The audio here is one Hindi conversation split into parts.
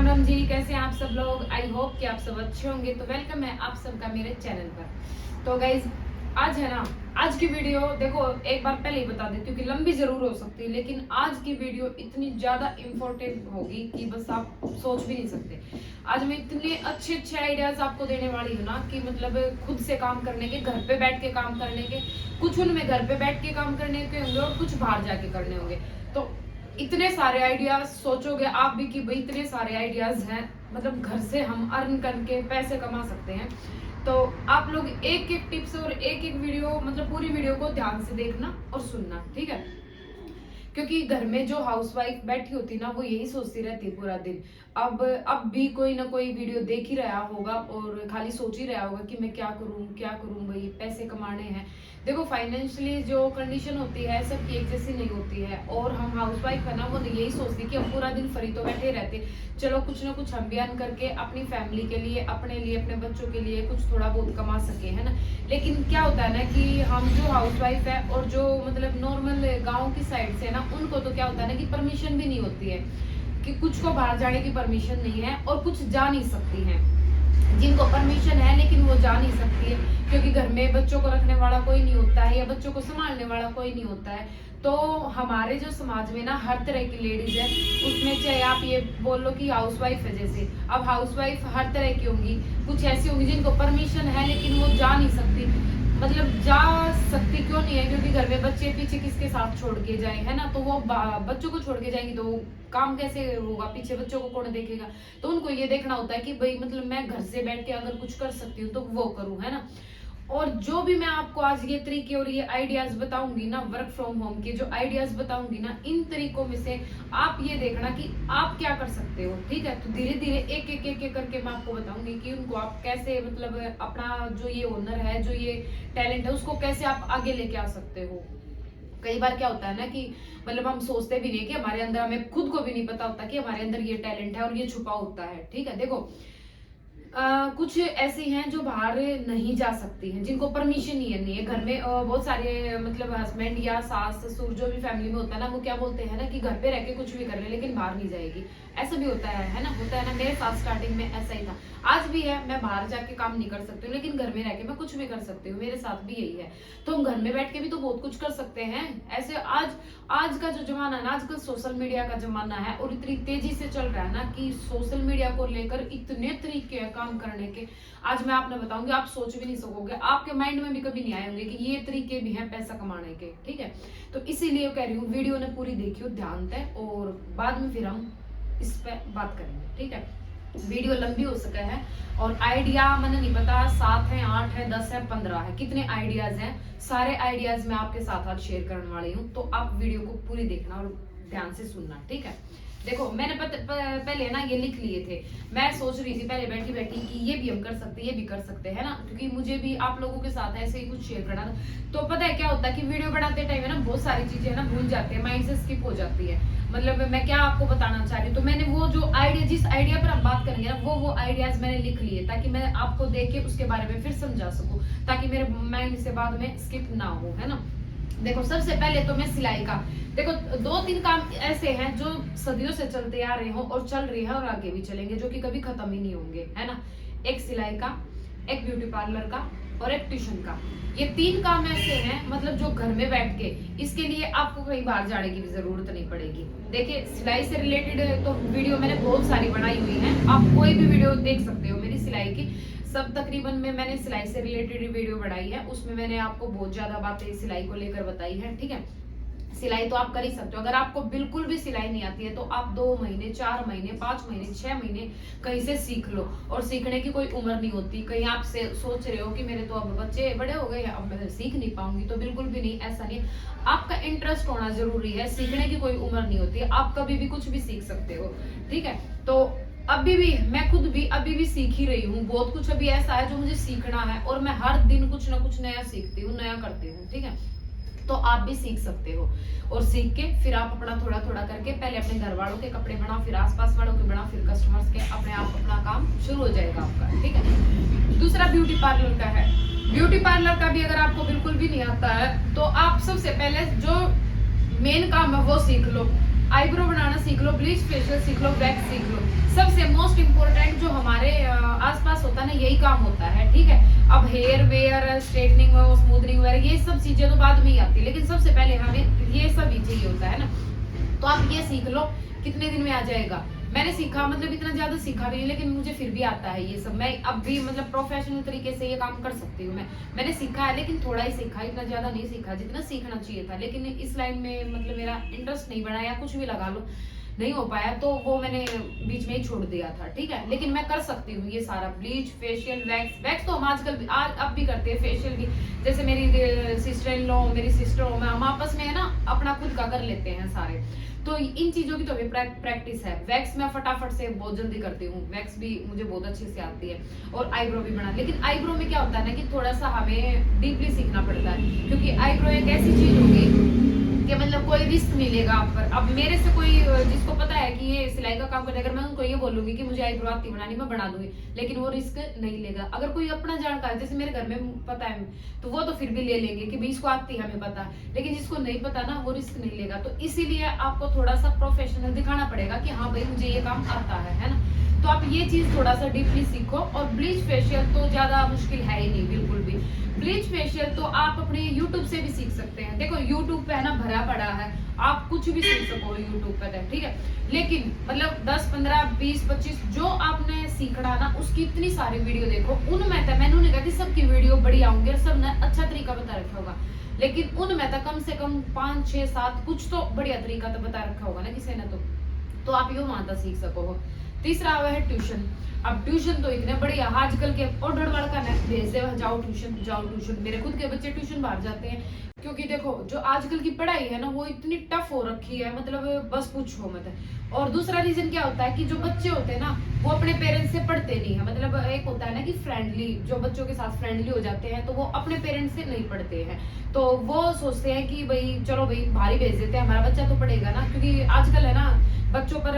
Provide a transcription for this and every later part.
राम राम जी, कैसे हैं आप सब लोग। आई होप कि आप सब अच्छे होंगे। तो वेलकम है आप सबका मेरे चैनल पर। तो गाइज आज है ना, आज की वीडियो देखो, एक बार पहले ही बता देती हूँ कि लंबी जरूर हो सकती है, लेकिन आज की वीडियो इतनी ज्यादा इम्पोर्टेंट होगी कि बस आप सोच भी नहीं सकते। आज मैं इतने अच्छे अच्छे आइडियाज आपको देने वाली हूँ ना कि मतलब खुद से काम करने के, घर पे बैठ के काम करने के, कुछ उनमें घर पे बैठ के काम करने के होंगे और कुछ बाहर जाके करने होंगे। तो इतने सारे आइडियाज सोचोगे आप भी कि भाई इतने सारे आइडियाज हैं, मतलब घर से हम अर्न करके पैसे कमा सकते हैं। तो आप लोग एक एक टिप्स और एक एक वीडियो, मतलब पूरी वीडियो को ध्यान से देखना और सुनना, ठीक है। क्योंकि घर में जो हाउसवाइफ बैठी होती ना, वो यही सोचती रहती है पूरा दिन। अब भी कोई ना कोई वीडियो देख ही रहा होगा और खाली सोच ही रहा होगा कि मैं क्या करूं भाई, पैसे कमाने हैं। देखो, फाइनेंशियली जो कंडीशन होती है सबकी एक जैसी नहीं होती है, और हम हाउसवाइफ है ना, वो यही सोचती कि हम पूरा दिन फ्री तो बैठे रहते, चलो कुछ ना कुछ हम भी अर्न करके अपनी फैमिली के लिए, अपने बच्चों के लिए कुछ थोड़ा बहुत कमा सके, है ना। लेकिन क्या होता है ना कि हम जो हाउसवाइफ है और जो मतलब नॉर्मल गांव की साइड से है ना, उनको तो क्या होता है ना कि परमिशन भी नहीं होती है, कि कुछ को बाहर जाने की परमिशन नहीं है और कुछ जा नहीं सकती हैं। जिनको परमिशन है लेकिन वो जा नहीं सकती है, क्योंकि घर में बच्चों को रखने वाला कोई नहीं होता है या बच्चों को संभालने वाला कोई नहीं होता है। तो हमारे जो समाज में ना हर तरह की लेडीज है, उसमें चाहे आप ये बोल लो कि हाउसवाइफ है, जैसे अब हाउसवाइफ हर तरह की होंगी। कुछ ऐसी होंगी जिनको परमिशन है लेकिन वो जा नहीं सकती। मतलब जा सकती क्यों नहीं है, क्योंकि घर में बच्चे पीछे किसके साथ छोड़ के जाए, है ना। तो वो बच्चों को छोड़ के जाएंगी तो काम कैसे होगा, पीछे बच्चों को कौन देखेगा। तो उनको ये देखना होता है कि भाई मतलब मैं घर से बैठ के अगर कुछ कर सकती हूँ तो वो करूँ, है ना। और जो भी मैं आपको आज ये तरीके और ये आइडियाज बताऊंगी ना, वर्क फ्रॉम होम के जो आइडियाज बताऊंगी ना, इन तरीकों में से आप ये देखना कि आप क्या कर सकते हो, ठीक है। तो धीरे धीरे एक करके मैं आपको बताऊंगी कि उनको आप कैसे, मतलब अपना जो ये हुनर है, जो ये टैलेंट है, उसको कैसे आप आगे लेके आ सकते हो। कई बार क्या होता है ना कि मतलब हम सोचते भी नहीं कि हमारे अंदर, हमें खुद को भी नहीं पता होता कि हमारे अंदर ये टैलेंट है और ये छुपा होता है, ठीक है। देखो, कुछ ऐसी हैं जो बाहर नहीं जा सकती हैं, जिनको परमिशन ही नहीं है। घर में बहुत सारे मतलब हस्बैंड या सास ससुर जो भी फैमिली में होता है ना, वो क्या बोलते हैं ना कि घर पे रह के कुछ भी कर ले लेकिन बाहर नहीं जाएगी। ऐसा भी होता है ना, होता है ना। मेरे साथ स्टार्टिंग में ऐसा ही था, आज भी है। मैं बाहर जाके काम नहीं कर सकती हूँ लेकिन घर में रह के मैं कुछ भी कर सकती हूँ, मेरे साथ भी यही है। तो हम घर में बैठ के भी तो बहुत कुछ कर सकते हैं ऐसे। आज का जो जमाना है ना, आजकल सोशल मीडिया का जमाना है और इतनी तेजी से चल रहा है ना कि सोशल मीडिया को लेकर इतने तरीके हैं काम करने के। आज मैं आपने बताऊंगी, आप सोच भी नहीं सकोगे, आपके माइंड में भी कभी नहीं आए होंगे कि ये तरीके भी हैं पैसा कमाने के, ठीक है। तो इसीलिए कह रही हूँ वीडियो ने पूरी देखियो ध्यान से, और बाद में फिर हम इस पे बात करेंगे, ठीक है। वीडियो लंबी हो सके है और आइडिया मैंने नहीं पता 7 है, 8 है, 10 है, 15 है, कितने आइडियाज हैं। सारे आइडियाज मैं आपके साथ आज शेयर करने वाली हूँ, तो आप वीडियो को पूरी देखना और ध्यान से सुनना, ठीक है। देखो, मैंने पहले ना ये लिख लिए थे। मैं सोच रही थी पहले बैठी बैठी कि ये भी हम कर सकते हैं, ये भी कर सकते हैं ना, क्योंकि मुझे भी आप लोगों के साथ ऐसे ही कुछ शेयर करना था। तो पता है क्या होता है कि वीडियो बनाते टाइम है ना, बहुत सारी चीजें है ना भूल जाते हैं, माइंड से स्किप हो जाती है। मतलब मैं क्या आपको बताना चाह रही हूँ, तो मैंने वो जो आइडिया, जिस आइडिया पर हम बात करेंगे ना, वो आइडियाज मैंने लिख लिए ताकि मैं आपको देख के उसके बारे में फिर समझा सकूं, ताकि मेरे माइंड से बाद में स्किप ना हो, है ना। देखो, सबसे पहले तो मैं सिलाई का, देखो 2-3 काम ऐसे हैं जो सदियों से चलते आ रहे हो और चल रही है और आगे भी चलेंगे, जो कि कभी खत्म ही नहीं होंगे, है ना। एक सिलाई का, एक ब्यूटी पार्लर का और एक ट्यूशन का। ये 3 काम ऐसे हैं मतलब जो घर में बैठ के, इसके लिए आपको कहीं बाहर जाने की भी जरूरत नहीं पड़ेगी। देखिए, सिलाई से रिलेटेड तो वीडियो मैंने बहुत सारी बनाई हुई है, आप कोई भी वीडियो देख सकते हो मेरी सिलाई की। सब तकरीबन में मैंने सिलाई से रिलेटेड वीडियो बनाई है, उसमें मैंने आपको बहुत ज्यादा बातें सिलाई को लेकर बताई है, ठीक है। सिलाई तो आप कर ही सकते हो। अगर आपको बिल्कुल भी सिलाई नहीं आती है तो आप 2 महीने, 4 महीने, 5 महीने, 6 महीने कहीं से सीख लो, और सीखने की कोई उम्र नहीं होती। कहीं आप से सोच रहे हो कि मेरे तो अब बच्चे बड़े हो गए, अब मैं सीख नहीं पाऊंगी, तो बिल्कुल भी नहीं, ऐसा नहीं। आपका इंटरेस्ट होना जरूरी है, सीखने की कोई उम्र नहीं होती, आप कभी भी कुछ भी सीख सकते हो, ठीक है। तो अभी भी मैं खुद भी अभी भी सीख ही रही हूँ, बहुत कुछ अभी ऐसा है जो मुझे सीखना है, और मैं हर दिन कुछ ना कुछ नया सीखती हूँ, नया करती हूँ, ठीक है। तो आप भी सीख सकते हो, और सीख के फिर आप अपना थोड़ा थोड़ा करके पहले अपने घर वालों के कपड़े बनाओ, फिर आसपास वालों के बनाओ, फिर कस्टमर्स के, अपने आप अपना काम शुरू हो जाएगा आपका, ठीक है। दूसरा ब्यूटी पार्लर का है। ब्यूटी पार्लर का भी अगर आपको बिल्कुल भी नहीं आता है तो आप सबसे पहले जो मेन काम है वो सीख लो। आईब्रो बनाना सीख लो, ब्लीच फेशियल सीख लो, वैक्स सीख लो। सबसे सबसे मोस्ट इम्पोर्टेंट जो हमारे आसपास होता है ना, यही काम होता है, ठीक है। अब हेयर वेयर, स्ट्रेटनिंग और स्मूथनिंग वगैरह ये सब चीजें तो बाद में ही आती है, लेकिन सबसे पहले हमें ये सब ही चाहिए होता है ना। तो आप ये सीख लो, कितने दिन में आ जाएगा। मैंने सीखा, मतलब इतना ज्यादा सीखा भी नहीं, लेकिन मुझे फिर भी आता है ये सब। मैं अब भी मतलब प्रोफेशनल तरीके से ये काम कर सकती हूँ। मैंने सीखा है, लेकिन थोड़ा ही सीखा, इतना ज्यादा नहीं सीखा जितना सीखना चाहिए था। लेकिन इस लाइन में मतलब मेरा इंटरेस्ट नहीं बना, या कुछ भी लगा लो, नहीं हो पाया, तो वो मैंने बीच में ही छोड़ दिया था, ठीक है। लेकिन मैं कर सकती हूँ ये सारा, ब्लीच, फेशियल, वैक्स तो हम आजकल भी अब भी करते हैं, फेशियल भी। जैसे मेरी सिस्टर इन लॉ, मेरी सिस्टर हो, हम आपस में है ना अपना खुद का कर लेते हैं सारे। तो इन चीजों की तो अभी प्रैक्टिस है। वैक्स मैं फटाफट से बहुत जल्दी करती हूँ, वैक्स भी मुझे बहुत अच्छे से आती है, और आईब्रो भी बना। लेकिन आईब्रो में क्या होता है ना कि थोड़ा सा हमें डीपली सीखना पड़ता है, क्योंकि आईब्रो एक ऐसी चीज होगी कि मतलब कोई रिस्क नहीं लेगा आप पर। अब मेरे से कोई जिसको पता है कि ये सिलाई का काम करे, अगर मैं उनको ये बोलूंगी कि मुझे आईब्रो आती बनानी, मैं बना दूंगी, लेकिन वो रिस्क नहीं लेगा। अगर कोई अपना जानकार, जैसे मेरे घर में पता है, तो वो तो फिर भी ले लेंगे कि भाई इसको आती है, हमें पता। लेकिन जिसको नहीं पता ना, वो रिस्क नहीं लेगा। तो इसीलिए आपको थोड़ा सा प्रोफेशनल दिखाना पड़ेगा कि हाँ भाई मुझे ये काम आता है ना। तो आप ये चीज थोड़ा सा डीपली सीखो। और ब्लीच फेशियल तो ज्यादा मुश्किल है ही नहीं, बिल्कुल भी। ब्लीच फेशियल तो आप अपने YouTube से भी सीख सकते हैं। देखो YouTube पे है ना भरा पड़ा है, आप कुछ भी सीख सको YouTube पे, ठीक है। लेकिन मतलब 10, 15, 20, 25 जो आपने सीखना ना, उसकी इतनी सारी वीडियो देखो। उनमें तो मैंने नहीं कहा कि सबकी वीडियो बढ़िया होंगी और सब ने अच्छा तरीका बता रखा होगा, लेकिन उनमें तो कम से कम 5, 6, 7 कुछ तो बढ़िया तरीका तो बता रखा होगा ना किसी ने। तो आप यो वहां सीख सको हो। तीसरा हुआ है ट्यूशन। अब ट्यूशन तो इतने बढ़िया आजकल के ऑर्डर वाला का नेट भेज दे, जाओ ट्यूशन जाओ ट्यूशन। मेरे खुद के बच्चे ट्यूशन बाहर जाते हैं, क्योंकि देखो जो आजकल की पढ़ाई है ना, वो इतनी टफ हो रखी है, मतलब बस पूछो मत। और दूसरा रीजन क्या होता है कि जो बच्चे होते हैं ना, वो अपने पेरेंट्स से पढ़ते नहीं है। मतलब एक होता है ना कि फ्रेंडली, जो बच्चों के साथ फ्रेंडली हो जाते हैं, तो वो अपने पेरेंट्स से नहीं पढ़ते हैं। तो वो सोचते हैं कि भाई चलो भाई बाहर ही भेज देते हैं, हमारा बच्चा तो पढ़ेगा ना। क्योंकि आजकल है ना बच्चों पर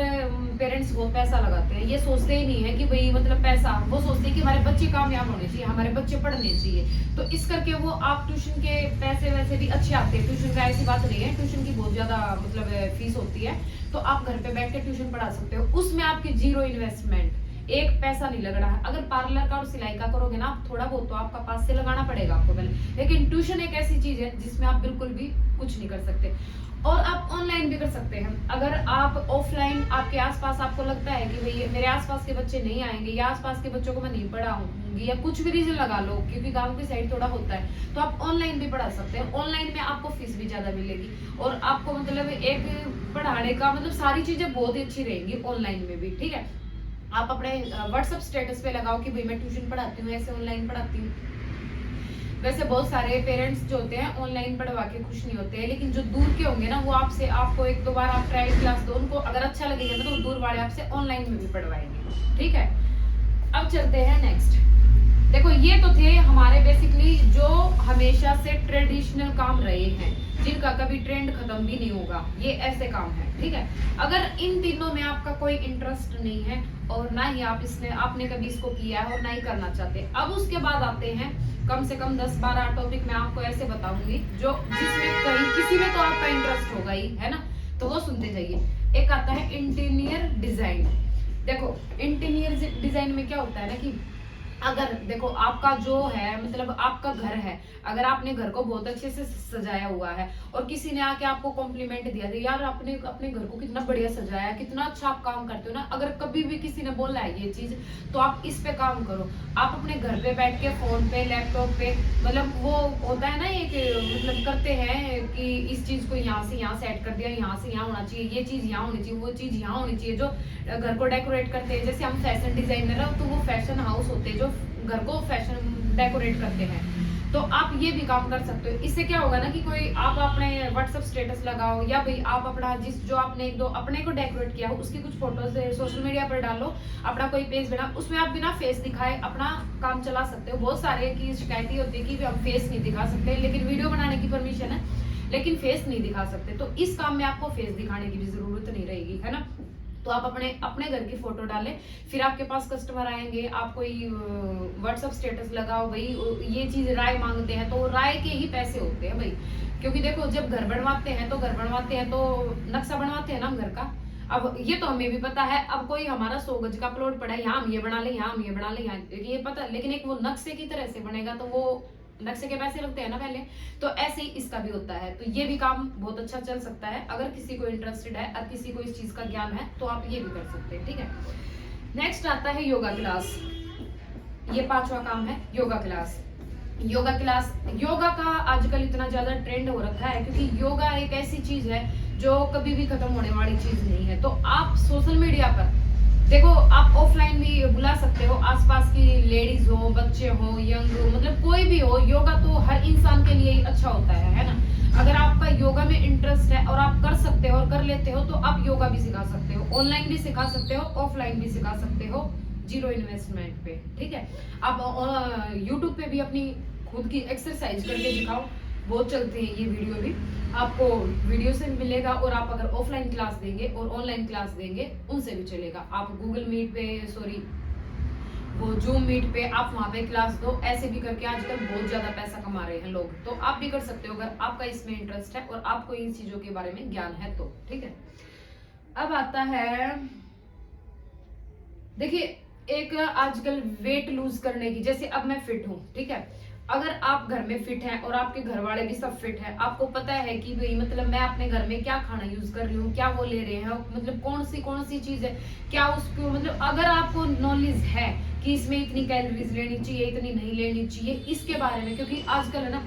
पेरेंट्स बहुत पैसा लगाते हैं, ये सोचते ही नहीं है कि भाई मतलब पैसा, वो सोचते हैं कि हमारे बच्चे कामयाब होने चाहिए, हमारे बच्चे पढ़ने चाहिए। तो इस करके वो आप ट्यूशन के पैसे वैसे भी अच्छे आते हैं। ट्यूशन का ऐसी बात नहीं है, ट्यूशन की बहुत ज्यादा मतलब फीस होती है। तो आप घर पे बैठ के ट्यूशन पढ़ा सकते हो, उसमें आपकी जीरो इन्वेस्टमेंट, एक पैसा नहीं लग रहा है। अगर पार्लर का और सिलाई का करोगे ना, थोड़ा बहुत तो आपका पास से लगाना पड़ेगा आपको पहले। लेकिन ट्यूशन एक ऐसी चीज है जिसमें आप बिल्कुल भी कुछ नहीं कर सकते। और आप ऑनलाइन भी कर सकते हैं। अगर आप ऑफलाइन, आपके आसपास आपको लगता है कि भाई मेरे आसपास के बच्चे नहीं आएंगे, या आसपास के बच्चों को मैं नहीं पढ़ाऊंगी, या कुछ भी रीजन लगा लो, क्योंकि गांव की साइड थोड़ा होता है, तो आप ऑनलाइन भी पढ़ा सकते हैं। ऑनलाइन में आपको फीस भी ज्यादा मिलेगी, और आपको मतलब एक पढ़ाने का मतलब सारी चीजें बहुत ही अच्छी रहेंगी ऑनलाइन में भी, ठीक है। आप अपने व्हाट्सएप स्टेटस पे लगाओ कि भाई मैं ट्यूशन पढ़ाती हूँ, ऐसे ऑनलाइन पढ़ाती हूँ। वैसे बहुत सारे पेरेंट्स जो होते हैं ऑनलाइन पढ़वा के खुश नहीं होते हैं, लेकिन जो दूर के होंगे ना, वो आपसे, आपको 1-2 बार आप ट्रायल क्लास दो, उनको अगर अच्छा लगेगा ना, तो दूर वाले आपसे ऑनलाइन में भी पढ़वाएंगे, ठीक है। अब चलते हैं नेक्स्ट। देखो ये तो थे हमारे बेसिकली जो हमेशा से ट्रेडिशनल काम रहे हैं, जिनका कभी ट्रेंड खत्म भी नहीं होगा, ये ऐसे काम है, ठीक है। अगर इन तीनों में आपका कोई इंटरेस्ट नहीं है, और ना ही आपने कभी इसको किया है, और ना ही करना चाहते, अब उसके बाद आते हैं कम से कम 10-12 टॉपिक मैं आपको ऐसे बताऊंगी जो जिसमें कहीं किसी में तो आपका इंटरेस्ट होगा ही, है ना। तो वो सुनते जाइए। एक आता है इंटीरियर डिजाइन। देखो इंटीरियर डिजाइन में क्या होता है ना कि अगर देखो आपका जो है मतलब आपका घर है, अगर आपने घर को बहुत अच्छे से सजाया हुआ है, और किसी ने आके आपको कॉम्प्लीमेंट दिया था, यार आपने अपने घर को कितना बढ़िया सजाया, कितना अच्छा आप काम करते हो ना, अगर कभी भी किसी ने बोला है ये चीज, तो आप इस पे काम करो। आप अपने घर पे बैठ के फोन पे, लैपटॉप पे, मतलब वो होता है ना एक, मतलब करते हैं कि इस चीज को यहाँ से यहाँ सेट कर दिया, यहाँ से यहाँ होना चाहिए, ये चीज यहाँ होनी चाहिए, वो चीज यहाँ होनी चाहिए। जो घर को डेकोरेट करते हैं, जैसे हम फैशन डिजाइनर है, तो वो फैशन हाउस होते हैं जो घर को फैशन डेकोरेट करते हैं। तो आप ये भी काम कर सकते हो। इससे क्या होगा ना कि कोई आप अपने व्हाट्सएप स्टेटस लगाओ, या भाई आप अपना जो आपने 1-2 अपने को डेकोरेट किया हो, उसकी कुछ फोटोज सोशल मीडिया पर डालो, अपना कोई पेज बना, उसमें आप बिना फेस दिखाए अपना काम चला सकते हो। बहुत सारे की शिकायतें होती है कि हम फेस नहीं दिखा सकते, लेकिन वीडियो बनाने की परमिशन है, लेकिन फेस नहीं दिखा सकते। तो इस काम में आपको फेस दिखाने की भी जरूरत नहीं रहेगी, है ना। तो आप अपने घर की फोटो डालें, फिर आपके पास कस्टमर आएंगे, आप कोई व्हाट्सएप स्टेटस लगाओ, भाई ये चीज राय मांगते हैं, तो राय के ही पैसे होते हैं भाई। क्योंकि देखो जब घर बनवाते हैं तो नक्शा बनवाते हैं ना हम घर का, अब ये तो हमें भी पता है, अब कोई हमारा 100 गज का प्लॉट पड़ा है, यहाँ हम ये बना लें, यहाँ हम ये बना लें, यहाँ ये पता, लेकिन एक वो नक्शे की तरह से बनेगा तो वो नक्शे के पैसे लगते हैं ना पहले, तो ऐसे ही इसका भी होता है। तो ये भी काम बहुत अच्छा चल सकता है, अगर किसी को इंटरेस्टेड है और किसी को इस चीज का ज्ञान है तो आप ये भी कर सकते हैं, ठीक है। नेक्स्ट आता है योगा क्लास। ये 5वां काम है योगा क्लास। योगा क्लास, योगा का आजकल इतना ज्यादा ट्रेंड हो रखा है क्योंकि योगा एक ऐसी चीज है जो कभी भी खत्म होने वाली चीज नहीं है। तो आप सोशल मीडिया पर देखो, आप ऑफलाइन भी बुला सकते हो, आसपास की लेडीज हो, बच्चे हो, यंग हो, मतलब कोई भी हो, योगा तो हर इंसान के लिए ही अच्छा होता है ना। अगर आपका योगा में इंटरेस्ट है और आप कर सकते हो और कर लेते हो तो आप योगा भी सिखा सकते हो, ऑनलाइन भी सिखा सकते हो, ऑफलाइन भी सिखा सकते हो, 0 इन्वेस्टमेंट पे, ठीक है। आप यूट्यूब पे भी अपनी खुद की एक्सरसाइज करके दिखाओ, बहुत चलते हैं ये वीडियो भी, आपको वीडियो से भी मिलेगा। और आप अगर ऑफलाइन क्लास देंगे और ऑनलाइन क्लास देंगे उनसे भी चलेगा। आप गूगल मीट पे, सॉरी वो जूम मीट पे आप वहां पे क्लास दो, ऐसे भी करके आजकल बहुत ज्यादा पैसा कमा रहे हैं लोग। तो आप भी कर सकते हो अगर आपका इसमें इंटरेस्ट है और आपको इन चीजों के बारे में ज्ञान है तो, ठीक है। अब आता है, देखिए एक आजकल वेट लूज करने की, जैसे अब मैं फिट हूँ, ठीक है। अगर आप घर में फिट हैं और आपके घर वाले भी सब फिट हैं, आपको पता है कि भाई मतलब मैं अपने घर में क्या खाना यूज कर रही हूँ, क्या वो ले रहे हैं, मतलब कौन सी चीज है, क्या उसको, मतलब अगर आपको नॉलेज है कि इसमें इतनी कैलोरीज लेनी चाहिए, इतनी नहीं लेनी चाहिए, इसके बारे में, क्योंकि आजकल है ना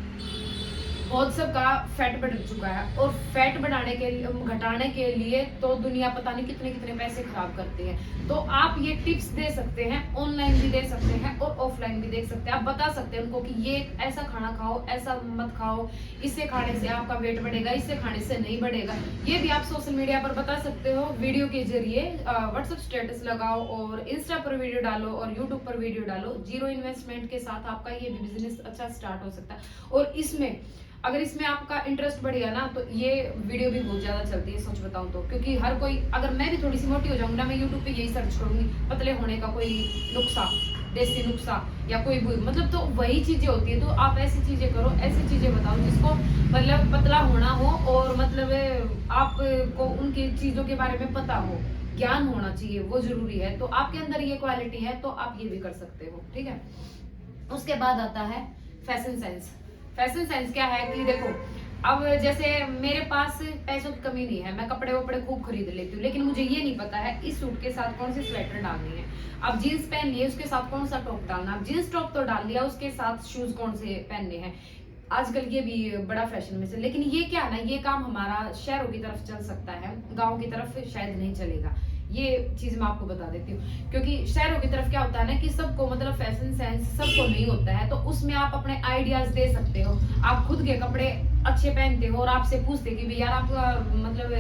बहुत सबका फैट बढ़ चुका है और फैट बढ़ाने के लिए, घटाने के लिए तो दुनिया पता नहीं कितने कितने पैसे खराब करते हैं। तो आप ये टिप्स दे सकते हैं, ऑनलाइन भी दे सकते हैं और ऑफलाइन भी देख सकते हैं। आप बता सकते हैं उनको कि ये ऐसा खाना खाओ, ऐसा मत खाओ, इससे खाने से आपका वेट बढ़ेगा, इससे खाने से नहीं बढ़ेगा। ये भी आप सोशल मीडिया पर बता सकते हो, वीडियो के जरिए व्हाट्सएप स्टेटस लगाओ और इंस्टा पर वीडियो डालो और यूट्यूब पर वीडियो डालो। 0 इन्वेस्टमेंट के साथ आपका ये भी बिजनेस अच्छा स्टार्ट हो सकता है। और इसमें अगर इसमें आपका इंटरेस्ट बढ़ेगा ना तो ये वीडियो भी बहुत ज्यादा चलती है, सच बताऊं तो, क्योंकि हर कोई, अगर मैं भी थोड़ी सी मोटी हो जाऊंगी ना, मैं यूट्यूब पे यही सर्च करूंगी पतले होने का कोई नुस्खा, देसी नुस्खा या कोई भी, मतलब तो वही चीजें होती है। तो आप ऐसी चीजें करो, ऐसी चीजें बताओ जिसको मतलब पतला होना हो और मतलब आपको उनकी चीजों के बारे में पता हो, ज्ञान होना चाहिए, वो जरूरी है। तो आपके अंदर ये क्वालिटी है तो आप ये भी कर सकते हो, ठीक है। उसके बाद आता है फैशन सेंस। फैशन सेंस क्या है कि देखो, अब जैसे मेरे पास पैसों की कमी नहीं है, मैं कपड़े वपड़े खूब खरीद लेती हूँ, लेकिन मुझे ये नहीं पता है इस सूट के साथ कौन सी स्वेटर डालनी है। अब जीन्स पहन लिए, उसके साथ कौन सा टॉप डालना, अब जीन्स टॉप तो डाल लिया, उसके साथ शूज कौन से पहनने हैं। आजकल ये भी बड़ा फैशन में से, लेकिन ये क्या है ना, ये काम हमारा शहरों की तरफ चल सकता है, गाँव की तरफ शायद नहीं चलेगा। ये चीज मैं आपको बता देती हूँ, क्योंकि शहरों की तरफ क्या होता है ना कि सबको मतलब फैशन सेंस सबको नहीं होता है। तो उसमें आप अपने आइडियाज दे सकते हो, आप खुद के कपड़े अच्छे पहनते हो और आपसे पूछते कि भैया आपका मतलब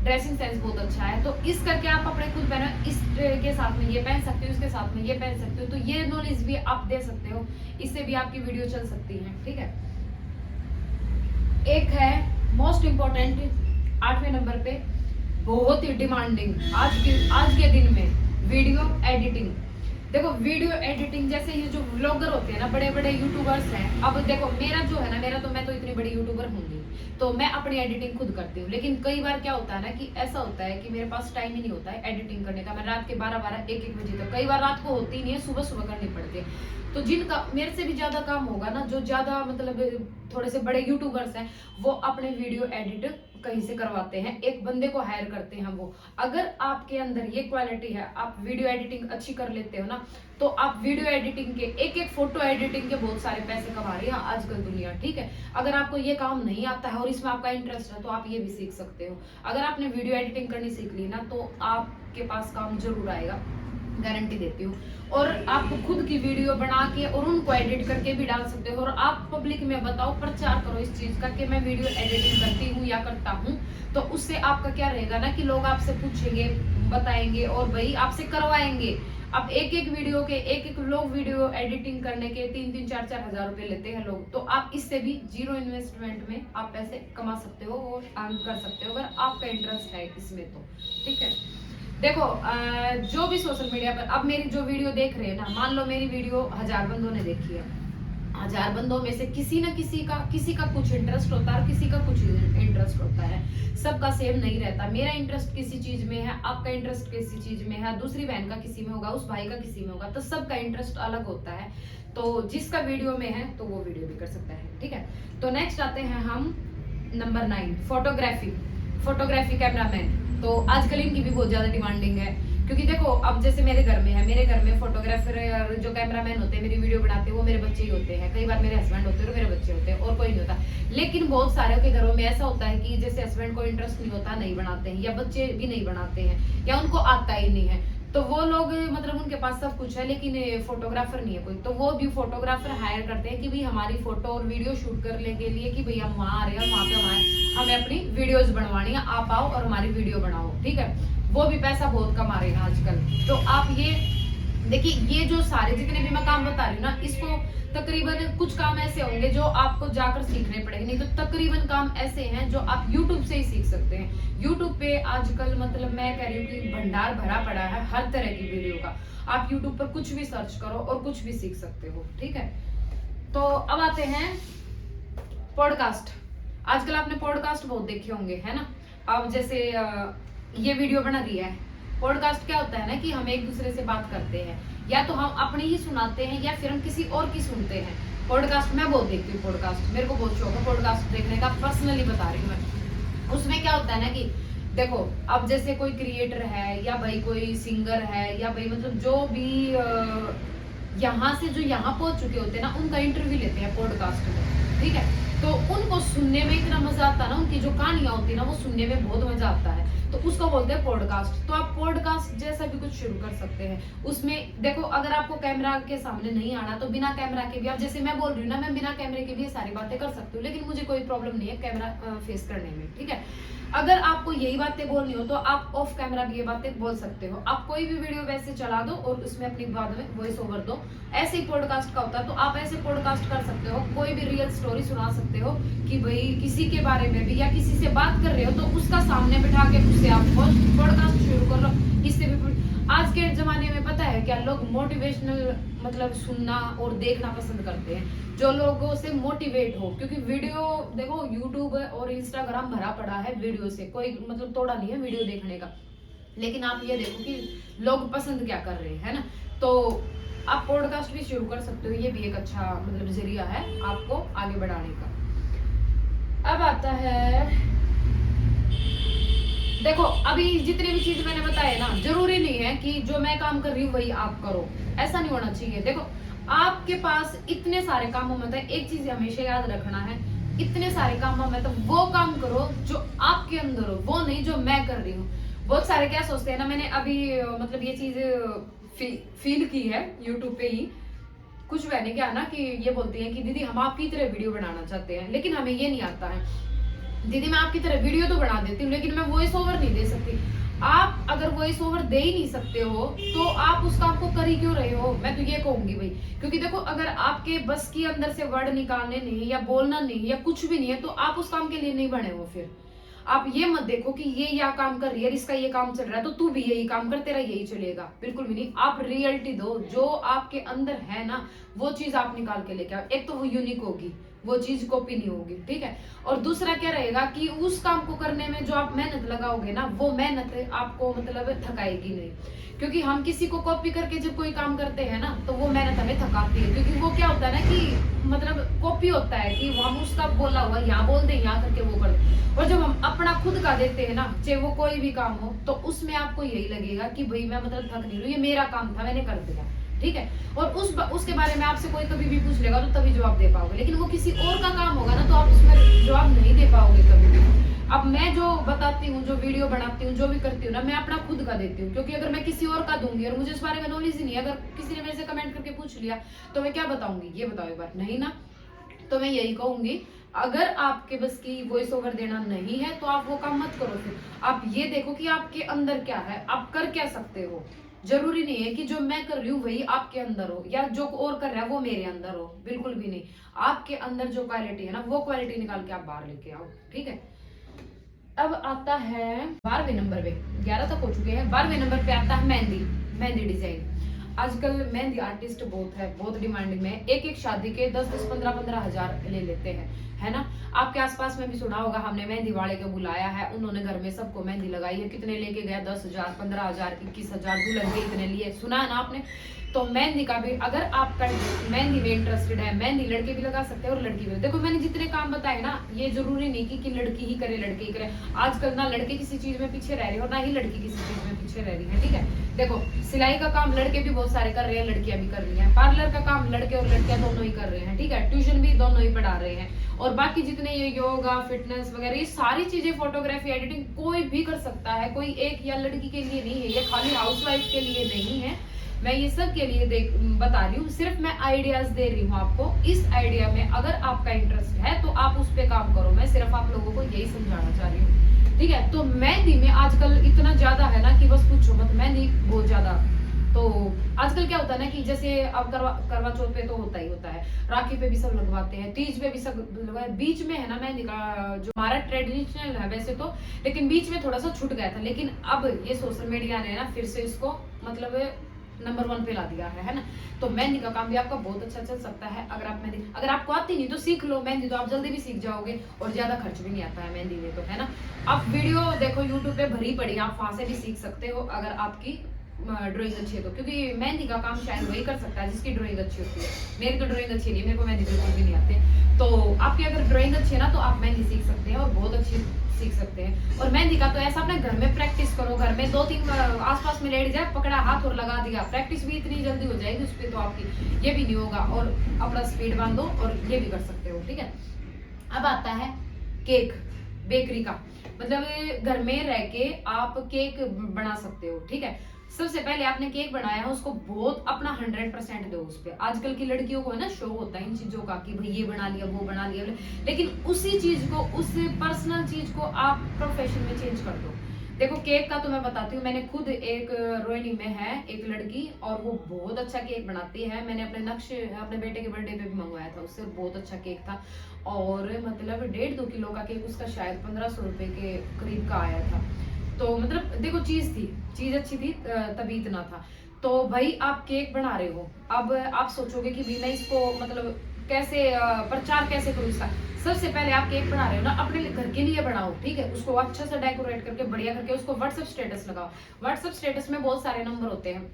ड्रेसिंग सेंस बहुत अच्छा है, तो इस करके आप अपने खुद पहनो, इस के साथ में ये पहन सकते हो, इसके साथ में ये पहन सकते हो। तो ये नॉलेज भी आप दे सकते हो, इससे भी आपकी वीडियो चल सकती है, ठीक है। एक है मोस्ट इम्पोर्टेंट 8वें नंबर पे, बहुत ही डिमांडिंग आज के दिन में, वीडियो एडिटिंग। देखो वीडियो एडिटिंग, जैसे ये जो व्लॉगर होते हैं ना, बड़े बड़े यूट्यूबर्स हैं। अब देखो मेरा जो है ना, मैं तो इतनी बड़ी यूट्यूबर हूँ नहीं, तो मैं अपनी एडिटिंग खुद करती हूँ। लेकिन कई बार क्या होता है ना कि ऐसा होता है कि मेरे पास टाइम ही नहीं होता है एडिटिंग करने का। मैं रात के 12-12, 1-1 बजे तक, कई बार रात को होती नहीं है, सुबह सुबह करनी पड़ती है। तो जिनका मेरे से भी ज्यादा काम होगा ना, जो ज्यादा मतलब थोड़े से बड़े यूट्यूबर्स हैं, वो अपने वीडियो एडिट कहीं से करवाते हैं, एक बंदे को हायर करते हैं वो। अगर आपके अंदर ये क्वालिटी है, आप वीडियो एडिटिंग अच्छी कर लेते हो ना, तो आप वीडियो एडिटिंग के, एक फोटो एडिटिंग के बहुत सारे पैसे कमा रही है आजकल दुनिया, ठीक है। अगर आपको ये काम नहीं आता है और इसमें आपका इंटरेस्ट है तो आप ये भी सीख सकते हो। अगर आपने वीडियो एडिटिंग करनी सीख ली ना तो आपके पास काम जरूर आएगा, गारंटी देती हूँ। और आप खुद की वीडियो बना के और उनको एडिट करके भी डाल सकते हो और आप पब्लिक में बताओ, प्रचार करो इस चीज का कि मैं वीडियो एडिटिंग करती हूँ या करता हूँ। तो उससे आपका क्या रहेगा ना कि लोग आपसे पूछेंगे, बताएंगे और भाई आपसे करवाएंगे। अब एक वीडियो के, एक लोग वीडियो एडिटिंग करने के 3-3, 4-4 हजार रुपए लेते हैं लोग। तो आप इससे भी 0 इन्वेस्टमेंट में आप पैसे कमा सकते हो और अर्न कर सकते हो, अगर आपका इंटरेस्ट है इसमें तो, ठीक है। देखो जो भी सोशल मीडिया पर अब मेरी जो वीडियो देख रहे हैं ना, मान लो मेरी वीडियो 1000 बंदों ने देखी है, 1000 बंदों में से किसी ना किसी का कुछ इंटरेस्ट होता है और किसी का कुछ इंटरेस्ट होता है, सबका सेम नहीं रहता। मेरा इंटरेस्ट किसी चीज में है, आपका इंटरेस्ट किसी चीज में है, दूसरी बहन का किसी में होगा, उस भाई का किसी में होगा, तो सबका इंटरेस्ट अलग होता है। तो जिसका वीडियो में है तो वो वीडियो भी कर सकता है, ठीक है। तो नेक्स्ट आते हैं हम नंबर 9, फोटोग्राफी कैमरामैन। तो आजकल इनकी भी बहुत ज्यादा डिमांडिंग है, क्योंकि देखो अब जैसे मेरे घर में फोटोग्राफर जो कैमरामैन होते हैं, मेरी वीडियो बनाते हैं, वो मेरे बच्चे ही होते हैं। कई बार मेरे हस्बैंड होते हैं और मेरे बच्चे होते हैं, और कोई नहीं होता। लेकिन बहुत सारे के घरों में ऐसा होता है कि जैसे हस्बैंड को इंटरेस्ट नहीं होता, नहीं बनाते हैं, या बच्चे भी नहीं बनाते हैं, या उनको आता ही नहीं है, तो वो लोग मतलब उनके पास सब कुछ है लेकिन फोटोग्राफर नहीं है कोई, तो वो भी फोटोग्राफर हायर करते हैं कि भाई हमारी फोटो और वीडियो शूट करने के लिए, कि भाई हम वहाँ आ रहे हैं, वहाँ पे हमें अपनी वीडियोस बनवानी है, आप आओ और हमारी वीडियो बनाओ, ठीक है। वो भी पैसा बहुत कमा रहे हैं आजकल। तो आप ये देखिए, ये जो सारे जितने भी मैं काम बता रही हूँ ना, इसको तकरीबन कुछ काम ऐसे होंगे जो आपको जाकर सीखने पड़ेंगे, नहीं तो तकरीबन काम ऐसे हैं जो आप YouTube से ही सीख सकते हैं। YouTube पे आजकल मतलब मैं कह रही हूँ कि भंडार भरा पड़ा है हर तरह की वीडियो का। आप YouTube पर कुछ भी सर्च करो और कुछ भी सीख सकते हो, ठीक है। तो अब आते हैं पॉडकास्ट। आजकल आपने पॉडकास्ट बहुत देखे होंगे, है ना। अब जैसे ये वीडियो बना रही है, पॉडकास्ट क्या होता है ना कि हम एक दूसरे से बात करते हैं, या तो हम अपनी ही सुनाते हैं या फिर हम किसी और की सुनते हैं। पॉडकास्ट मैं बहुत देखती हूँ, पॉडकास्ट मेरे को बहुत शौक है पॉडकास्ट देखने का, पर्सनली बता रही हूँ मैं। उसमें क्या होता है ना कि देखो अब जैसे कोई क्रिएटर है, या भाई कोई सिंगर है, या भाई मतलब जो भी यहाँ से जो यहाँ पहुंच चुके होते हैं ना, उनका इंटरव्यू लेते हैं पॉडकास्ट में, ठीक है। तो उनको सुनने में इतना मजा आता है ना, उनकी जो कहानियां होती है ना, वो सुनने में बहुत मजा आता है, तो उसको बोलते हैं पॉडकास्ट। तो आप पॉडकास्ट जैसा भी कुछ शुरू कर सकते हैं। उसमें देखो अगर आपको कैमरा के सामने नहीं आना, तो बिना कैमरा के भी आप, जैसे मैं बोल रही हूँ ना, मैं बिना कैमरे के भी सारी बातें कर सकती हूँ, लेकिन मुझे कोई प्रॉब्लम नहीं है कैमरा फेस करने में, ठीक है। अगर आपको यही बातें बोलनी हो तो आप ऑफ कैमरा भी ये बातें बोल सकते हो। आप कोई भी वीडियो वैसे चला दो और उसमें अपनी बाद में वॉइस ओवर दो, ऐसे ही पॉडकास्ट का होता है। तो आप ऐसे पॉडकास्ट कर सकते हो, कोई भी रियल स्टोरी सुना सकते हो कि भाई किसी के बारे में भी, या किसी से बात कर रहे हो तो उसका सामने बिठा के उससे आप पॉडकास्ट शुरू कर लो। इससे भी आज के जमाने में पता है क्या, लोग मोटिवेशनल मतलब सुनना और देखना पसंद करते हैं, जो लोगों से मोटिवेट हो। क्योंकि वीडियो देखो यूट्यूब और इंस्टाग्राम भरा पड़ा है वीडियो से, कोई मतलब तोड़ा नहीं है वीडियो देखने का, लेकिन आप ये देखो कि लोग पसंद क्या कर रहे हैं, है ना। तो आप पॉडकास्ट भी शुरू कर सकते हो, ये भी एक अच्छा मतलब जरिया है आपको आगे बढ़ाने का। अब आता है देखो, अभी जितने भी चीज मैंने बताए ना, जरूरी नहीं है कि जो मैं काम कर रही हूँ वही आप करो, ऐसा नहीं होना चाहिए। देखो आपके पास इतने सारे कामों में, तो एक चीज हमेशा याद रखना है, इतने सारे कामों में तो वो काम करो जो आपके अंदर हो, वो नहीं जो मैं कर रही हूँ। बहुत सारे क्या सोचते हैं ना, मैंने अभी मतलब ये चीज फील की है यूट्यूब पे ही। कुछ बहने क्या ना कि ये बोलती हैं कि दीदी हम आपकी तरह वीडियो बनाना चाहते हैं, लेकिन हमें ये नहीं आता है। दीदी मैं आपकी तरह वीडियो तो बना देती हूँ, लेकिन मैं वॉइस ओवर नहीं दे सकती। आप अगर वॉइस ओवर दे ही नहीं सकते हो तो आप उस काम को कर ही क्यों रहे हो, मैं तो ये कहूंगी भाई। क्योंकि देखो अगर आपके बस की अंदर से वर्ड निकालने नहीं, या बोलना नहीं, या कुछ भी नहीं है, तो आप उस काम के लिए नहीं बने हो। फिर आप ये मत देखो कि ये या काम कर रही है, इसका ये काम चल रहा है, तो तू भी यही काम कर, तेरा यही चलेगा, बिल्कुल भी नहीं। आप रियलिटी दो, जो आपके अंदर है ना वो चीज आप निकाल के लेके आओ। एक तो वो यूनिक होगी, वो चीज कॉपी नहीं होगी, ठीक है। और दूसरा क्या रहेगा कि उस काम को करने में जो आप मेहनत लगाओगे ना, वो मेहनत आपको मतलब थकाएगी नहीं। क्योंकि हम किसी को कॉपी करके जब कोई काम करते हैं ना, तो वो मेहनत हमें थकाती है। क्योंकि वो क्या होता है ना कि मतलब कॉपी होता है कि हम उसका बोला हुआ यहाँ बोल दे, यहाँ करके वो कर दे। और जब हम अपना खुद का देते हैं ना, चाहे वो कोई भी काम हो, तो उसमें आपको यही लगेगा कि भाई मैं मतलब थक नहीं रही, ये मेरा काम था, मैंने कर दिया, ठीक है। और उसके बारे में आपसे कोई कभी भी पूछ लेगा तो तभी जवाब दे पाओगे, लेकिन वो किसी और का काम होगा ना, तो आप उसमें जवाब नहीं दे पाओगे कभी भी। अब मैं जो बताती हूँ, जो वीडियो बनाती हूँ, जो भी करती हूँ ना, मैं अपना खुद का देती हूँ। क्योंकि अगर मैं किसी और का दूंगी और मुझे इस बारे में नॉलेज ही नहीं है, अगर किसी ने मेरे से कमेंट करके पूछ लिया तो मैं क्या बताऊंगी, ये बताओ एक बार, नहीं ना। तो मैं यही कहूंगी, अगर आपके बस की वॉइस ओवर देना नहीं है तो आप वो काम मत करो। फिर आप ये देखो कि आपके अंदर क्या है, आप कर क्या सकते हो। जरूरी नहीं है कि जो मैं कर रही हूँ वही आपके अंदर हो, या जो और कर रहा है वो मेरे अंदर हो, बिल्कुल भी नहीं। आपके अंदर जो क्वालिटी है ना, वो क्वालिटी निकाल के आप बाहर लेके आओ, ठीक है। अब आता है 12वें नंबर पे, 11 तक हो चुके हैं, 12वें नंबर पे आता है मेहंदी डिजाइन। आजकल मेहंदी आर्टिस्ट बहुत है, बहुत डिमांडिंग में, एक एक शादी के 10-10, 15-15 हजार ले लेते हैं, है ना। आपके आसपास में भी सुना होगा, हमने मेहंदी वाले को बुलाया है, उन्होंने घर में सबको मेहंदी लगाई है, कितने लेके गया, 10,000, 15,000, 21,000, दुल्हन के इतने लिए, सुना है ना आपने। तो मेहंदी का भी, अगर आपका मेहंदी में इंटरेस्टेड है, मेहंदी लड़के भी लगा सकते हैं और लड़की भी। देखो मैंने जितने काम बताए ना, ये जरूरी नहीं कि लड़की ही करे, लड़के ही करे। आजकल ना लड़के किसी चीज में पीछे रह रहे हो, ना ही लड़की किसी चीज में पीछे रह रही है, ठीक है। देखो सिलाई का काम लड़के भी बहुत सारे कर रहे हैं, लड़कियां भी कर रही हैं। पार्लर का काम लड़के और लड़कियां दोनों ही कर रहे हैं, ठीक है। ट्यूशन भी दोनों ही पढ़ा रहे हैं। और बाकी जितने ये योगा, फिटनेस वगैरह, ये सारी चीजें, फोटोग्राफी, एडिटिंग, कोई भी कर सकता है। कोई एक या लड़की के लिए नहीं है, ये खाली हाउसवाइफ के लिए नहीं है। मैं ये सब के लिए बता रही हूँ, सिर्फ मैं आइडियाज दे रही हूँ आपको। इस आइडिया में अगर आपका इंटरेस्ट है तो आप उस पे काम करो। मैं सिर्फ आप लोगों को यही समझाना चाह रही हूँ, ठीक है। तो मेहंदी में आजकल इतना ज्यादा है ना कि बस पूछो मत, मेहंदी बहुत ज्यादा। तो आजकल क्या होता है ना कि जैसे अब करवा चौथ पे तो होता ही होता है, राखी पे भी सब लगवाते हैं, तीज पे भी सब लगवाते। बीच में है ना मेहंदी का जो हमारा ट्रेडिशनल है वैसे तो, लेकिन बीच में थोड़ा सा छूट गया था, लेकिन अब ये सोशल मीडिया ने ना फिर से इसको मतलब नंबर 1 पे ला दिया है ना। तो मेहंदी का काम भी आपका बहुत अच्छा चल सकता है। अगर आप मेहंदी, अगर आपको आती नहीं तो सीख लो मेहंदी, तो आप जल्दी भी सीख जाओगे और ज्यादा खर्च भी नहीं आता है मेहंदी में, तो है ना। आप वीडियो देखो यूट्यूब पे भरी पड़ी, आप वहां से भी सीख सकते हो अगर आपकी ड्राइंग अच्छी है तो। क्योंकि मेहंदी का काम शायद वही कर सकता है जिसकी ड्राइंग अच्छी होती है। मेरी तो ड्राइंग अच्छी नहीं, मेरे को मेहंदी बिल्कुल भी नहीं आते। तो आपकी अगर ड्राइंग अच्छी है ना तो आप मेहंदी सीख सकते हैं और बहुत अच्छी सीख सकते हैं। और मेहंदी का तो ऐसा अपने घर में प्रैक्टिस करो, घर में 2-3 आसपास में लेट जाए, पकड़ा हाथ और लगा दिया, प्रैक्टिस भी इतनी जल्दी हो जाएगी उस पर तो आपकी, ये भी नहीं होगा। और अपना स्पीड बांधो और ये भी कर सकते हो, ठीक है। अब आता है केक, बेकरी का, मतलब घर में रह के आप केक बना सकते हो, ठीक है। सबसे पहले आपने केक बनाया है, उसको बहुत अपना 100% दो उस पे। आजकल की लड़कियों को है ना शौक होता है इन चीजों का कि भाई ये बना लिया, वो बना लिया, लेकिन उसी चीज को, उस पर्सनल चीज को आप प्रोफेशन में चेंज कर दो। देखो केक का तो मैं बताती हूँ, मैंने खुद एक रोहिणी में है एक लड़की, और वो बहुत अच्छा केक बनाती है। मैंने अपने नक्शे अपने बेटे के बर्थडे पे भी मंगवाया था उससे, बहुत अच्छा केक था। और मतलब 1.5-2 किलो का केक उसका शायद 1500 रुपए के करीब का आया था। तो मतलब देखो चीज थी, चीज अच्छी थी तभी इतना था। तो भाई आप केक बना रहे हो, अब आप सोचोगे कि भाई मैं इसको मतलब कैसे प्रचार कैसे करूँ इसका। सबसे पहले आप केक बना रहे हो ना, अपने घर के लिए बनाओ, ठीक है। उसको अच्छा सा डेकोरेट करके बढ़िया करके उसको व्हाट्सएप स्टेटस लगाओ। व्हाट्सएप स्टेटस में बहुत सारे नंबर होते हैं,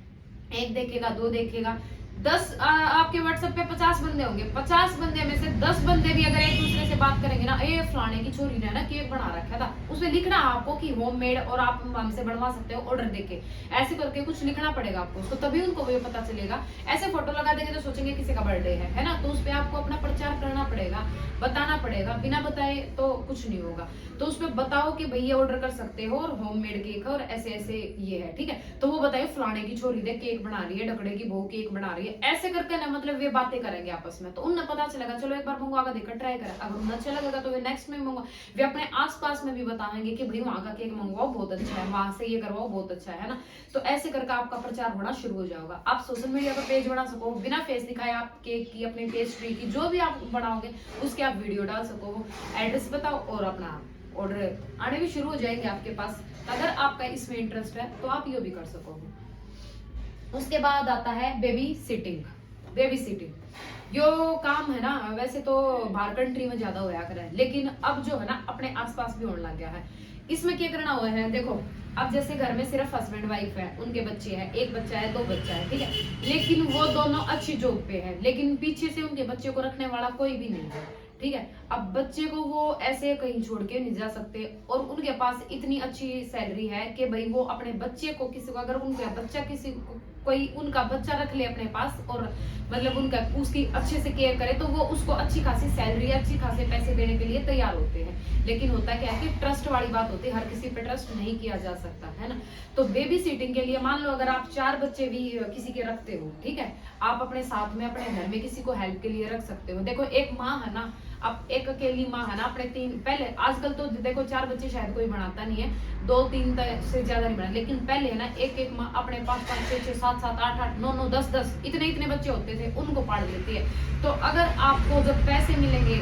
1 देखेगा, 2 देखेगा, 10 आपके व्हाट्सएप पे 50 बंदे होंगे, 50 बंदे में से 10 बंदे भी अगर एक दूसरे से बात करेंगे ना, ये फलाने की छोरी ने ना केक बना रखा था, उसमें लिखना आपको कि होममेड और आप हमसे बनवा सकते हो ऑर्डर देके, ऐसे करके कुछ लिखना पड़ेगा आपको उसको, तभी उनको वो पता चलेगा। ऐसे फोटो लगा देंगे तो सोचेंगे किसी का बर्थडे है ना। तो उस पर आपको अपना प्रचार करना पड़ेगा, बताना पड़ेगा, बिना बताए तो कुछ नहीं होगा। तो उस पर बताओ कि भैया ऑर्डर कर सकते हो और होममेड केक और ऐसे ऐसे ये है, ठीक है। तो वो बताइए फलाने की छोरी दे केक बना रही है, ढकड़े की बहू केक बना रही है, ऐसे करके ना मतलब वे बातें करेंगे आपस में, तो उन्हें पता चलेगा, चलो एक बार मंगवा कर देखकर ट्राई करें, अगर उन्हें अच्छा लगेगा तो वे नेक्स्ट में मंगवा। वे अपने आसपास में भी बताएंगे कि भाई वहां का केक मंगवाओ बहुत अच्छा है, वहां से ये करवाओ बहुत अच्छा है ना। तो ऐसे करके आपका प्रचार होना शुरू हो जाएगा। आप सोशल मीडिया पर पेज बना सको, बिना फेस दिखाए आप केक की, अपनी पेस्ट्री की, जो भी आप बनाओगे उसके आप वीडियो डाल सको, एड्रेस बताओ और अपना ऑर्डर आने भी शुरू हो जाएंगे आपके पास। अगर आपका इसमें इंटरेस्ट है तो आप ये भी कर सकोगे। उसके बाद आता है बेबी सिटिंग। बेबी सिटिंग जो काम है ना, वैसे तो बाहर कंट्री में ज्यादा होया कर है, लेकिन अब जो है ना अपने आसपास भी होने लग गया है। इसमें क्या करना हुआ है, देखो अब जैसे घर में सिर्फ हस्बैंड वाइफ है, उनके बच्चे हैं, 1 बच्चा है, 2 बच्चा है, ठीक है, लेकिन वो दोनों अच्छी जॉब पे है, लेकिन पीछे से उनके बच्चे को रखने वाला कोई भी नहीं है, ठीक है। अब बच्चे को वो ऐसे कहीं छोड़ के नहीं जा सकते, और उनके पास इतनी अच्छी सैलरी है कि भाई वो अपने बच्चे को, किसी को अगर उनका बच्चा किसी कोई उनका बच्चा रख ले अपने पास और मतलब उनका उसकी अच्छे से केयर करे, तो वो उसको अच्छी खासी सैलरी, अच्छी खासे पैसे देने के लिए तैयार होते हैं। लेकिन होता क्या है कि ट्रस्ट वाली बात होती है, हर किसी पे ट्रस्ट नहीं किया जा सकता है ना। तो बेबी सिटिंग के लिए मान लो अगर आप 4 बच्चे भी किसी के रखते हो, ठीक है, आप अपने साथ में अपने घर में किसी को हेल्प के लिए रख सकते हो। देखो एक माँ है ना, अब एक अकेली माँ है ना, अपने 3 पहले आजकल तो देखो 4 बच्चे शायद कोई बनाता नहीं है, 2-3 से ज्यादा नहीं बना, लेकिन पहले है ना एक माँ अपने 5-5, 6-6, 7-7, 8-8, 9-9, 10-10 इतने बच्चे होते थे, उनको पाल लेती है। तो अगर आपको जब पैसे मिलेंगे,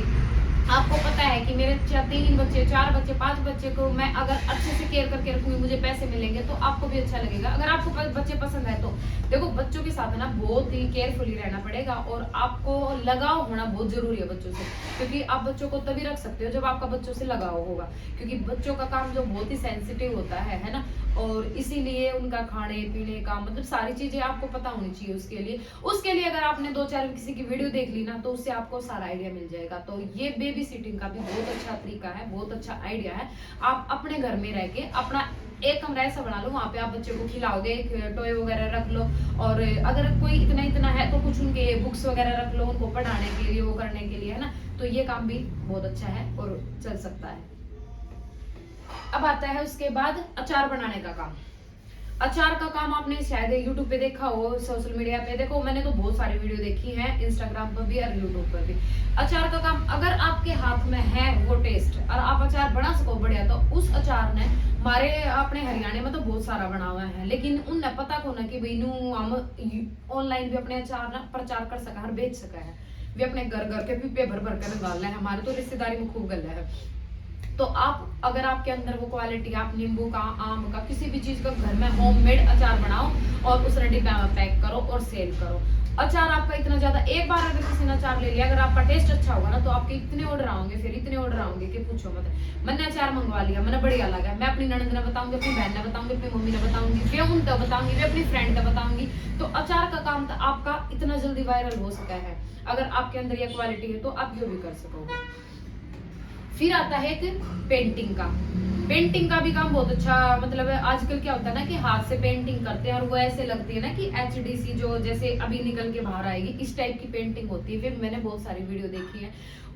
आपको पता है कि मेरे 3 बच्चे, 4 बच्चे, 5 बच्चे को मैं अगर अच्छे से केयर करके रखूंगी, मुझे पैसे मिलेंगे, तो आपको भी अच्छा लगेगा। अगर आपको बच्चे पसंद है तो देखो बच्चों के साथ है ना बहुत ही केयरफुली रहना पड़ेगा, और आपको लगाव होना बहुत जरूरी है बच्चों से, क्योंकि आप बच्चों को तभी रख सकते हो जब आपका बच्चों से लगाव होगा, क्योंकि बच्चों का काम जो बहुत ही सेंसिटिव होता है ना, और इसीलिए उनका खाने पीने का मतलब सारी चीजें आपको पता होनी चाहिए। उसके लिए अगर आपने 2-4 किसी की वीडियो देख ली ना, तो उससे आपको सारा आइडिया मिल जाएगा। तो ये बेबी सिटिंग का भी बहुत अच्छा तरीका है, बहुत अच्छा आइडिया है। आप अपने घर में रह के अपना एक कमरा ऐसा बना लो, वहां पे आप बच्चे को खिलाओगे, टॉय वगैरह रख लो, और अगर कोई इतना इतना है तो कुछ उनके बुक्स वगैरह रख लो उनको पढ़ाने के लिए, वो करने के लिए, है ना। तो ये काम भी बहुत अच्छा है और चल सकता है। अब आता है उसके बाद अचार बनाने का काम। अचार का काम आपने शायद यूट्यूब पे देखा हो, सोशल मीडिया पे देखो, मैंने तो बहुत सारी वीडियो देखी है, इंस्टाग्राम पर भी और यूट्यूब पर भी। अचार का काम अगर आपके हाथ में है वो टेस्ट और आप अचार बना सको बढ़िया, तो उस अचार ने हमारे अपने हरियाणा में तो बहुत सारा बना हुआ है, लेकिन उन्हें पता को ना कि भाई नू हम ऑनलाइन भी अपने अचार ना प्रचार कर सका है, बेच सका है, वे अपने घर घर के पिपे भर भर कर डाल रहे हैं, हमारे तो रिश्तेदारी में खूब गल है। तो आप अगर आपके अंदर वो क्वालिटी, आप नींबू का, आम का, किसी भी चीज का घर में होममेड अचार बनाओ और उस डिब्बे में पैक करो और सेल करो। अचार आपका इतना ज्यादा, एक बार अगर किसी ने अचार ले लिया, अगर आपका टेस्ट अच्छा होगा ना, तो आपके इतने ऑर्डर आओगे, फिर इतने ऑर्डर आओगे कि पूछो मत। मैंने अचार मंगवा लिया, मैंने बढ़िया लगा, मैं अपनी ननद ने बताऊंगी, अपनी बहन ने बताऊंगी, अपनी मम्मी ने बताऊंगी, फिर उन तक बताऊंगी, फिर अपनी फ्रेंड तक बताऊंगी। तो अचार का काम तो आपका इतना जल्दी वायरल हो सका है, अगर आपके अंदर ये क्वालिटी है तो आप यो भी कर सकोगे। फिर आता है एक पेंटिंग का। पेंटिंग का भी काम बहुत अच्छा, मतलब आजकल क्या होता है ना कि हाथ से पेंटिंग करते हैं और वो ऐसे लगती है ना कि एचडीसी जो जैसे अभी निकल के बाहर आएगी, इस टाइप की पेंटिंग होती है। फिर मैंने बहुत सारी वीडियो देखी है,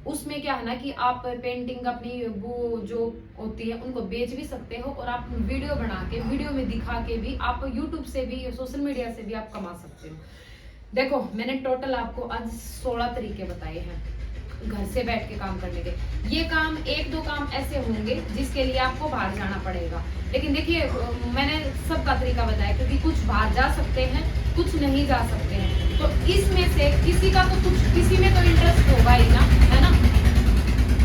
उसमें क्या है ना कि आप पेंटिंग अपनी वो जो होती है उनको बेच भी सकते हो, और आप वीडियो बना के, वीडियो में दिखा के भी आप यूट्यूब से भी, सोशल मीडिया से भी आप कमा सकते हो। देखो मैंने टोटल आपको आज 16 तरीके बताए हैं घर से बैठ के काम करने के। ये काम 1-2 काम ऐसे होंगे जिसके लिए आपको बाहर जाना पड़ेगा, लेकिन देखिए मैंने सबका तरीका बताया, क्योंकि कुछ बाहर जा सकते हैं, कुछ नहीं जा सकते हैं। तो इसमें से किसी का तो कुछ, किसी में तो इंटरेस्ट होगा ही ना, है ना।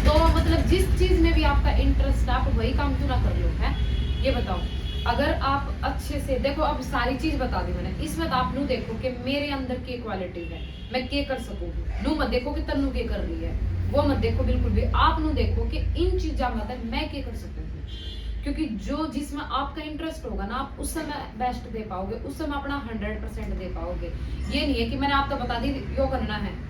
तो मतलब जिस चीज में भी आपका इंटरेस्ट, आप वही काम क्यों ना कर लो, है। ये बताओ, अगर आप अच्छे से देखो, अब सारी चीज बता दी मैंने, इसमें तो आप नू देखो कि मेरे अंदर की क्वालिटी है, मैं क्या कर सकूंगी। नू मत देखो कि तन्नू क्या कर रही है, वो मत देखो बिल्कुल भी। आप नू देखो कि इन चीजा में मैं क्या कर सकती हूँ, क्योंकि जो जिसमें आपका इंटरेस्ट होगा ना, आप उस समय बेस्ट दे पाओगे, उस समय अपना 100% दे पाओगे। ये नहीं है कि मैंने आपको बता दी यो करना है,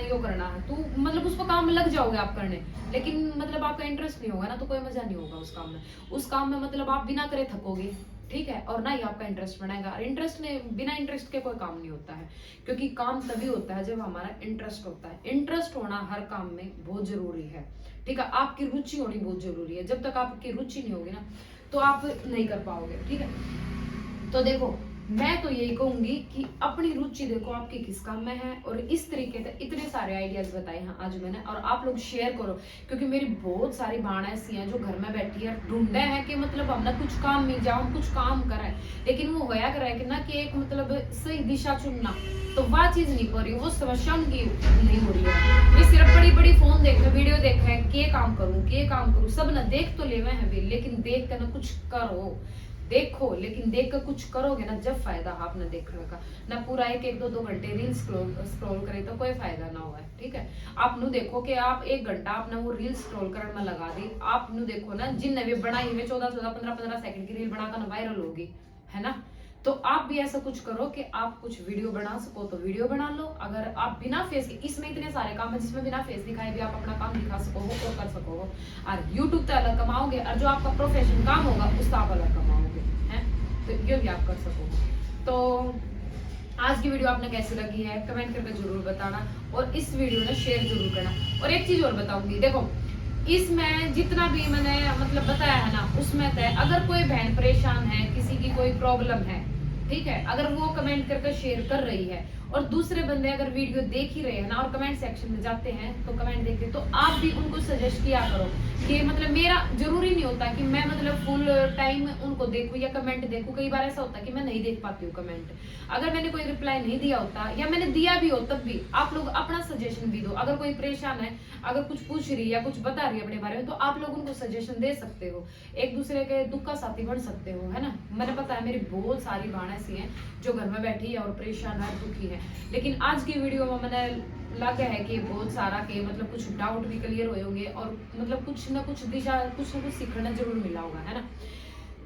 यो करना है, तो मतलब उस पर काम में लग जाओगे आप करने, लेकिन मतलब आपका इंटरेस्ट नहीं होगा ना, तो कोई मजा नहीं होगा उस काम में। उस काम में मतलब आप बिना करे थकोगे, ठीक है, और ना ही आपका इंटरेस्ट बनाएगा। और इंटरेस्ट ने, बिना इंटरेस्ट के कोई काम नहीं होता है, क्योंकि काम तभी होता है जब हमारा इंटरेस्ट होता है। इंटरेस्ट होना हर काम में बहुत जरूरी है, ठीक है। आपकी रुचि होनी बहुत जरूरी है, जब तक आपकी रुचि नहीं होगी ना, तो आप नहीं कर पाओगे, ठीक है। तो देखो मैं तो यही कहूंगी कि अपनी रुचि देखो आपकी किस काम में है, और इस तरीके से इतने सारे आइडियाज बताए हैं आज मैंने, और आप लोग शेयर करो, क्योंकि मेरी बहुत सारी बहन ऐसी हैं जो घर में बैठी है, ढूंढे हैं कि मतलब हमने कुछ काम मिल जाओ, हम कुछ काम करें, लेकिन वो होया करे कि ना कि एक मतलब सही दिशा चुनना, तो वह चीज नहीं हो रही, वो समस्या उनकी नहीं हो रही है। वे सिर्फ बड़ी बड़ी फोन देख रहे, वीडियो देख रहे हैं, के काम करूं, सब ना देख तो लेवे हैं वे, लेकिन देख कर ना कुछ करो, देखो लेकिन देख कर कुछ करोगे ना, जब फायदा आपने देखने का ना। पूरा 1-2 घंटे रील स्क्रॉल करे तो कोई फायदा ना हुआ, ठीक है। आप नु देखो कि आप 1 घंटा आपने वो रील स्क्रॉल करने में लगा दी, आप नु देखो ना जिनने भी बनाई हुई 14-14, 15-15 सेकंड की रील बनाकर वायरल होगी, है ना। तो आप भी ऐसा कुछ करो कि आप कुछ वीडियो बना सको तो वीडियो बना लो। अगर आप बिना फेस के, इसमें इतने सारे काम है जिसमें बिना फेस दिखाए भी आप अपना काम दिखा सको हो और कर सको हो, और यूट्यूब तो अलग कमाओगे, और जो आपका प्रोफेशन काम होगा उसका आप अलग कमाओगे, है, तो ये भी आप कर सको। तो आज की वीडियो आपने कैसी लगी है कमेंट करके जरूर बताना, और इस वीडियो ने शेयर जरूर करना। और एक चीज और बताऊंगी, देखो इसमें जितना भी मैंने मतलब बताया है ना, उसमें से अगर कोई बहन परेशान है, किसी की कोई प्रॉब्लम है, ठीक है, अगर वो कमेंट करके शेयर कर रही है और दूसरे बंदे अगर वीडियो देख ही रहे हैं ना और कमेंट सेक्शन में जाते हैं तो कमेंट देखते तो आप भी उनको सजेस्ट किया करो कि मतलब मेरा जरूरी नहीं होता कि मैं मतलब फुल टाइम उनको देखूं या कमेंट देखूं। कई बार ऐसा होता है कि मैं नहीं देख पाती हूँ कमेंट, अगर मैंने कोई रिप्लाई नहीं दिया होता या मैंने दिया भी हो तब भी आप लोग अपना सजेशन भी दो। अगर कोई परेशान है, अगर कुछ पूछ रही है या कुछ बता रही है अपने बारे में, तो आप लोग उनको सजेशन दे सकते हो, एक दूसरे के दुख का साथी बन सकते हो, है ना। मैंने पता है मेरी बहुत सारी बहन ऐसी हैं जो घर में बैठी है और परेशान है, दुखी है, लेकिन आज की वीडियो में मैंने लगा है कि बहुत सारा के मतलब कुछ डाउट भी क्लियर हुए होंगे और मतलब कुछ ना कुछ दिशा, कुछ ना कुछ सीखना जरूर मिला होगा, है ना।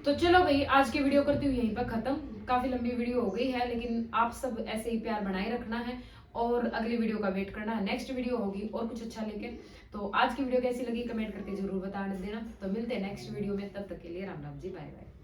तो चलो भाई, आज की वीडियो करती हूँ यहीं पर खत्म। काफी लंबी वीडियो हो गई है, लेकिन आप सब ऐसे ही प्यार बनाए रखना है और अगली वीडियो का वेट करना है। नेक्स्ट वीडियो होगी और कुछ अच्छा लेके। तो आज की वीडियो कैसी लगी कमेंट करके जरूर बता देना। तो मिलते हैं नेक्स्ट वीडियो में, तब तक के लिए राम राम जी, बाय बाय।